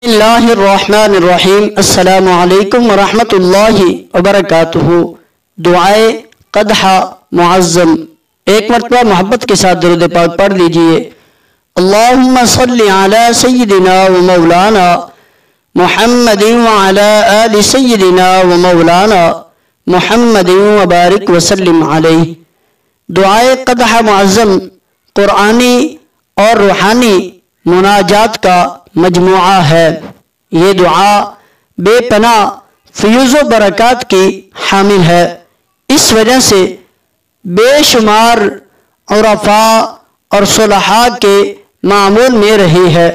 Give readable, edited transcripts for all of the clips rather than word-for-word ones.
اللہ الرحمن الرحیم السلام علیکم ورحمۃ اللہ وبرکاتہ۔ دعائے قدح معظم، ایک مرتبہ محبت کے ساتھ درود پاک پڑھ لیجئے۔ اللہم صلی علی سیدنا و مولانا محمد وعلی آل سیدنا و مولانا محمد وبارک وسلم علیہ۔ دعائے قدح معظم قرآنی اور روحانی مناجات کا مجموعہ ہے۔ یہ دعا بے پناہ فیوز و برکات کی حامل ہے، اس وجہ سے بے شمار عرفاء اور صلحاء کے معمول میں رہی ہے،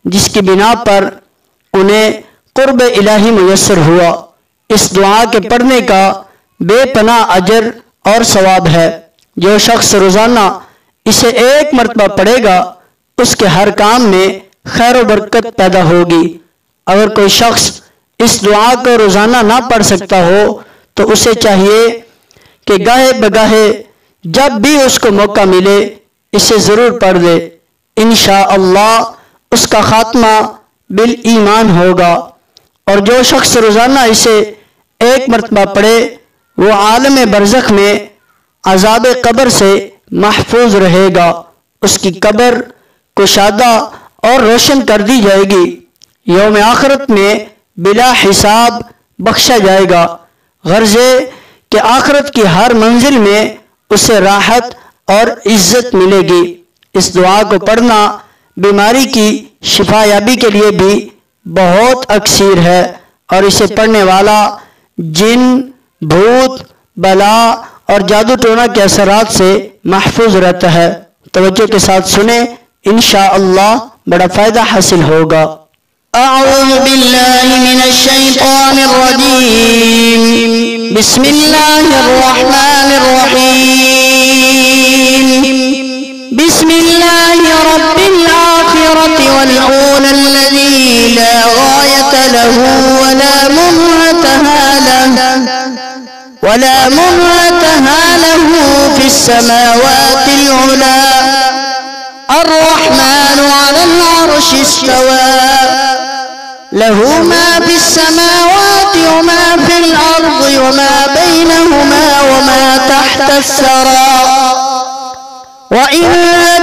جس کی بنا پر انہیں قرب الہی میسر ہوا۔ اس دعا کے پڑھنے کا بے پناہ اجر اور ثواب ہے۔ جو شخص روزانہ اسے ایک مرتبہ پڑھے گا اس کے ہر کام میں خیر و برکت پیدا ہوگی۔ اگر کوئی شخص اس دعا کو روزانہ نہ پڑھ سکتا ہو تو اسے چاہیے کہ گاہے بگاہے جب بھی اس کو موقع ملے اسے ضرور پڑھ دے۔ انشاءاللہ اس کا خاتمہ بالایمان ہوگا، اور جو شخص روزانہ اسے ایک مرتبہ پڑھے وہ عالم برزخ میں عذاب قبر سے محفوظ رہے گا، اس کی قبر کشادہ اور روشن کر دی جائے گی، یوم آخرت میں بلا حساب بخشا جائے گا۔ غرض ہے کہ آخرت کی ہر منزل میں اسے راحت اور عزت ملے گی۔ اس دعا کو پڑھنا بیماری کی شفا یابی کے لیے بھی بہت اکثیر ہے، اور اسے پڑھنے والا جن، بھوت، بلا اور جادو ٹونا کے اثرات سے محفوظ رہتا ہے۔ توجہ کے ساتھ سنیں، انشاءاللہ بڑا فائدہ حاصل ہوگا۔ اعوذ باللہ من الشیطان الرجیم، بسم اللہ الرحمن الرحیم، بسم اللہ رب الآخرة والأولى الذي لا غاية له ولا منتهى له في السماوات العلى، الرحمن على العرش استوى، له ما في السماوات وما في الأرض وما بينهما وما تحت الثرى، وإن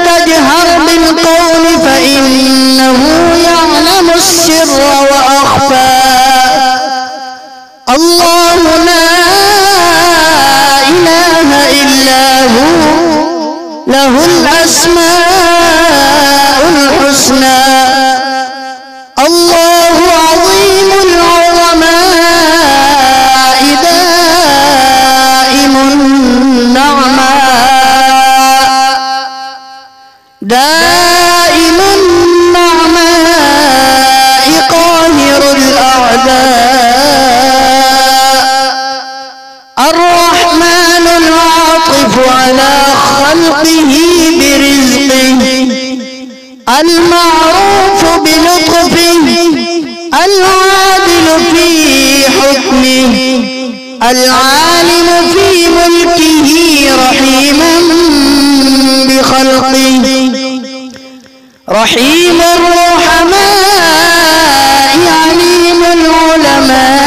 تجهر بالقول فإنه يعلم السر وأخفى، الله لا إله إلا هو له الأسماء الحسنى، الله عظيم العظماء دائم النعماء قاهر الأعداء، الرحمن العاطف على خلقه برزقه، المعروف بلطفه، العادل في حكمه، العالم في ملكه، رحيما بخلقه، رحيم الرحماء، عليم العلماء،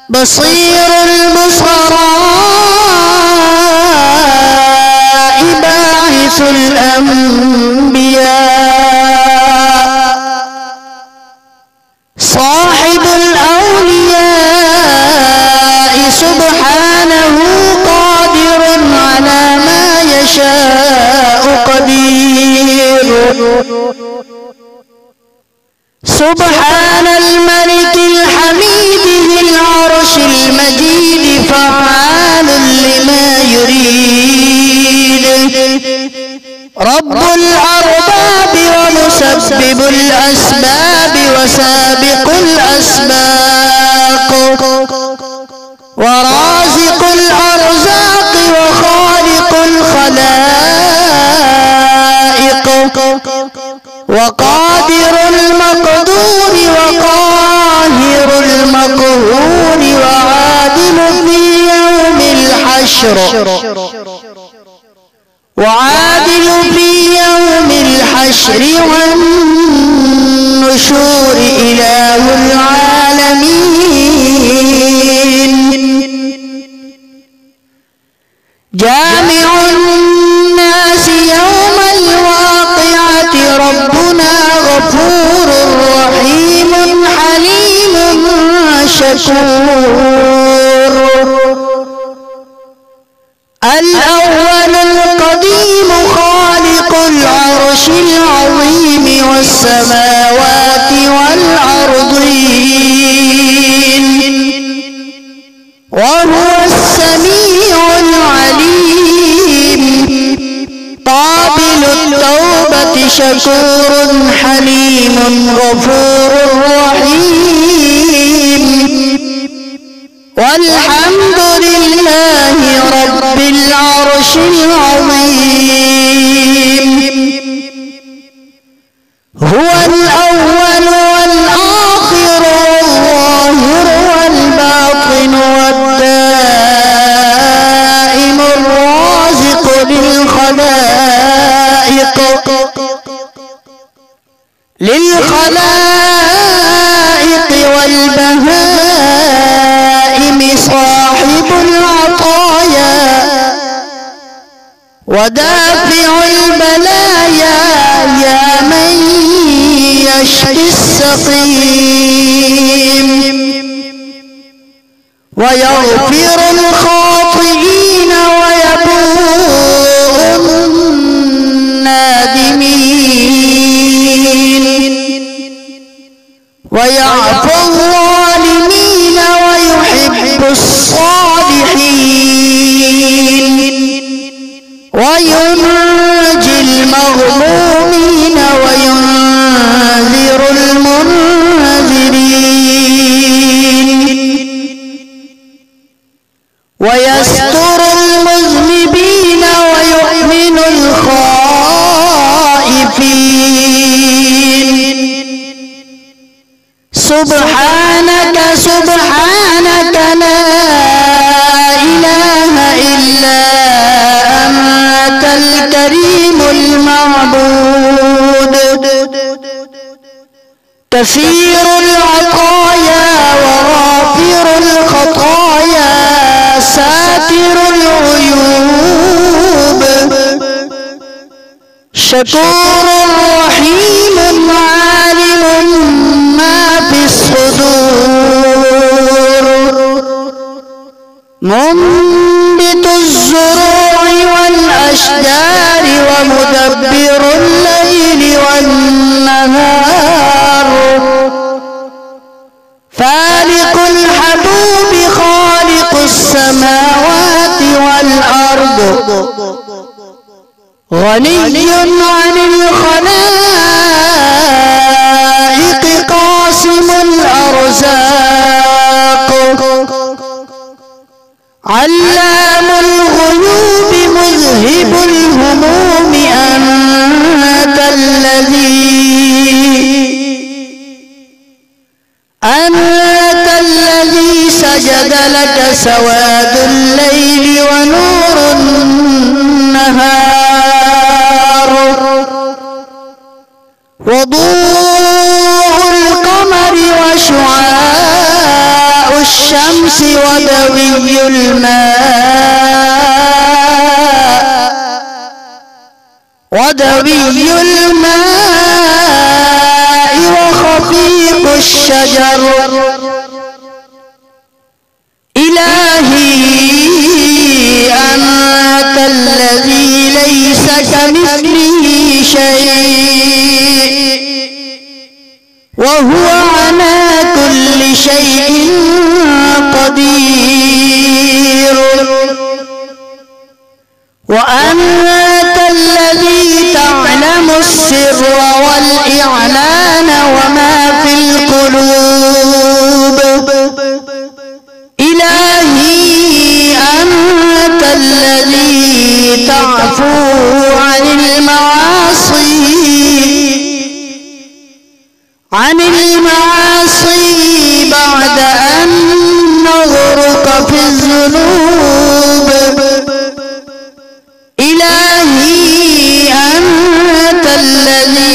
بصير البصراء، باعث الأنبياء، صاحب الأولياء، سبحانه قادر على ما يشاء قدير، سبحان الملك الحميد ذي العرش المجيد، فعال لما يريد، رب الأرباب ومسبب الأسباب وسابق الأسباق، ورازق الأرزاق وخالق الخلائق، وقادر المقدور وقاهر المقهور، وعادل في يوم الحشر، وعادل في يوم الحشر، الحشر والنشور إله العالمين جامع الناس يوم الواقعة ربنا غفور رحيم حليم شكور الأول القديم خالق العرش العظيم والسماوات والأرضين وهو السميع العليم قابل التوبة شكور حليم غفور رحيم والحمد لله رب العرش العظيم هو الأول والآخر والظاهر والباطن والدائم الرازق للخلائق والبهائم صاحب العطايا ودافع البلايا يا من يشفي السقيم ويغفر الخاطئين ويبوء النادمين ويعفو الظالمين ويحب الصالحين وينجي المغمومين وينذر المنذرين ويستر المذنبين ويؤمن الخائفين سبحانك سبحانك لا إله إلا أنت الكريم المعبود كثير العطايا وغافر الخطايا ساتر العيوب شكور رحيم عالم ما في الصدور منبت الزروع والأشجار ومدبر الليل والنهار فالق الحبوب خالق السماوات والأرض غني عن الخلائق قاسم الأرزاق علام الغيوب مذهب الهموم أنت الذي سجد لك سواد الليل ونور النهار وضوء القمر وشعاع الشمس ودوي الماء وخفيق الشجر إلهي أنت الذي ليس كمثله شيء وهو على كل شيء قدير وأنت الذي تعلم السر والإعلان وما في القلوب إلهي أنت الذي تعفو عن المعاصي بعد أن نغرق في الذنوب إلهي أنت الذي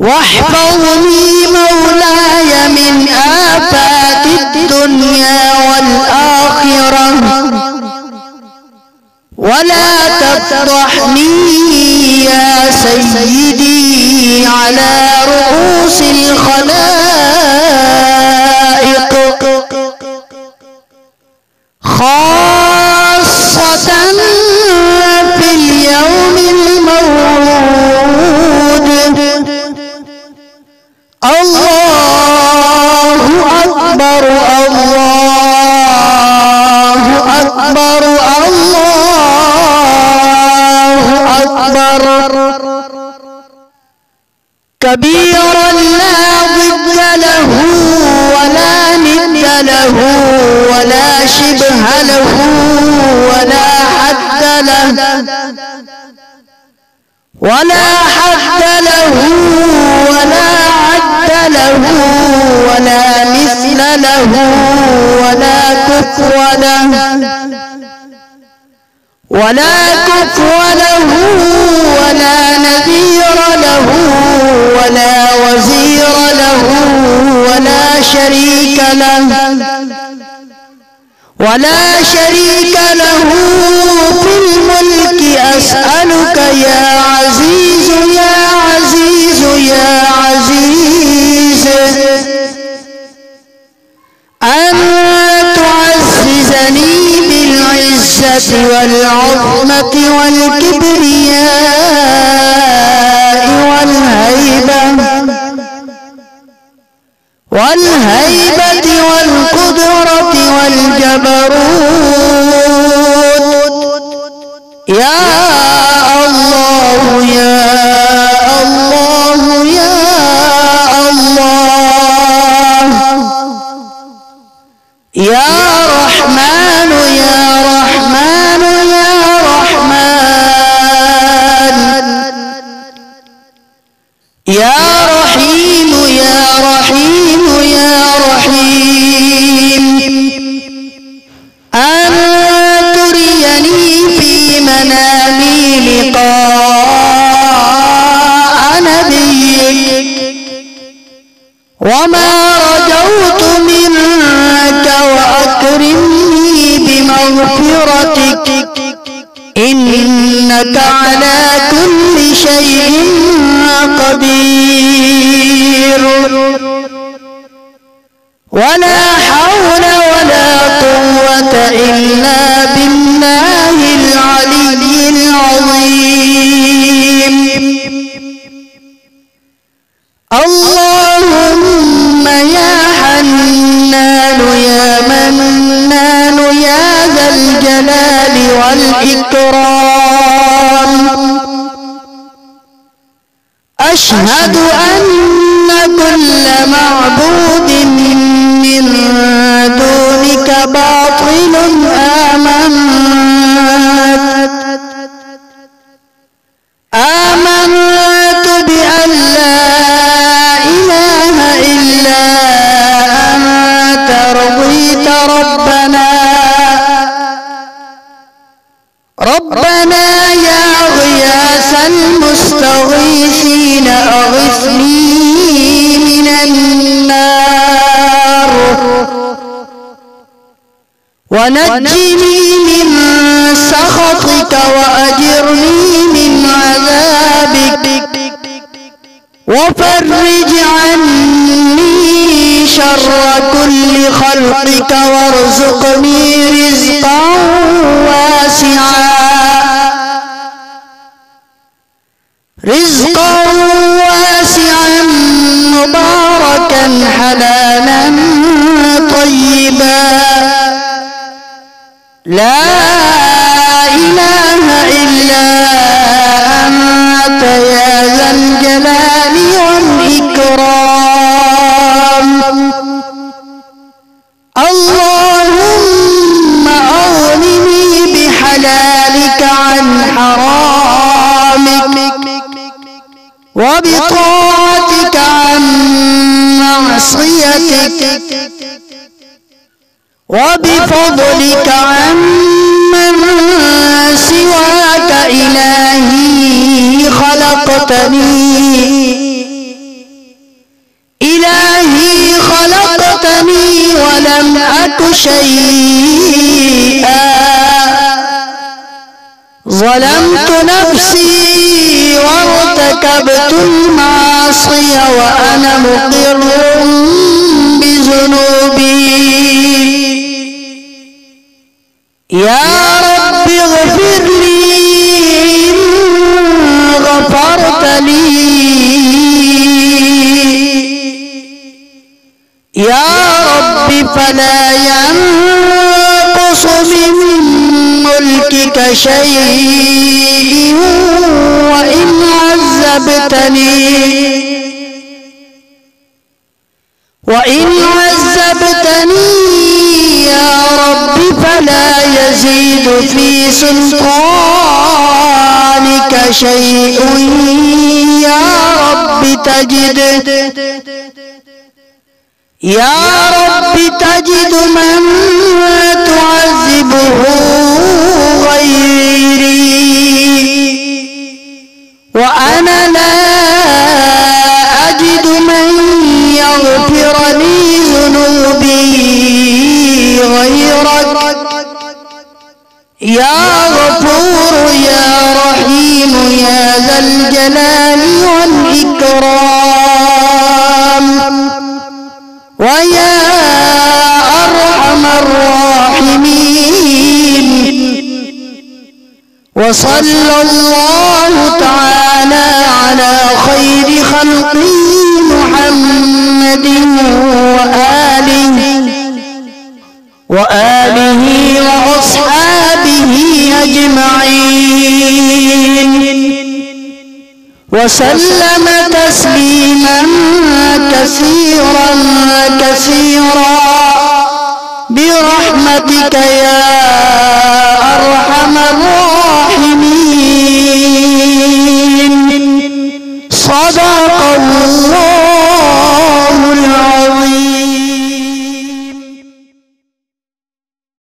واحفظني مولاي من آفات الدنيا والآخرة ولا تفضحني يا سيدي على رؤوس الخلائق خاصة في اليوم الموعود. الله أكبر الله أكبر الله أكبر كبيرا لا ضد له ولا ند له ولا شبه له ولا حد له ولا حد له ولا عد له ولا مثل له ولا كفو له ولا كفو له ولا نذير له ولا وزير له ولا شريك له ولا شريك له في الملك. أسألك يا عزيز يا عزيز يا عزيز أن تعززني بالعزة والعظمة والكبرياء والهيبة والقدرة والجبروت يا الله يا الله يا الله يا رحمن يا رحمن يا رحمن يا رحيم يا رحيم يا رحيم أن تريني في منامي لقاء نبيك وما رجوت منك وأكرمني بمغفرتك إنك على كل شيء قدير ولا حول ولا قوة إلا بالله العلي العظيم. اللهم يا حنان يا منان يا ذا الجلال والإكرام أشهد أن كل معبود من دونك باطل آمنت بأن لا إله إلا أنت رضيت ربنا يا غياث المستغيثين أغثني من النار ونجني من سخطك وأجرني من عذابك وفرج عني شر كل خلقك وارزقني رزقا واسعا مباركا حلالا طيبا لا إله إلا أنت يا ذا الجلال والإكرام. اللهم أغنني بحلالك عن حرامك وبطاعتك عن معصيتك وبفضلك عمن سواك إلهي خلقتني شيئا ظلمت نفسي وارتكبت المعاصي وأنا مقر بذنوبي. يا رب اغفر لي إن غفرت لي. يا رب فلا ينقص من ملكك شيء وإن عذبتني يا رب فلا يزيد في سلطانك شيء. يا رب تجد من تعذبه غيري وأنا لا أجد من يغفر لي ذنوبي غيرك. يا غفور يا رحيم يا ذا الجلال والإكرام ويا أرحم الراحمين. وصلى الله تعالى على خير خلقه محمد وآله وأصحابه أجمعين وسلم تسليما كثيرا برحمتك يا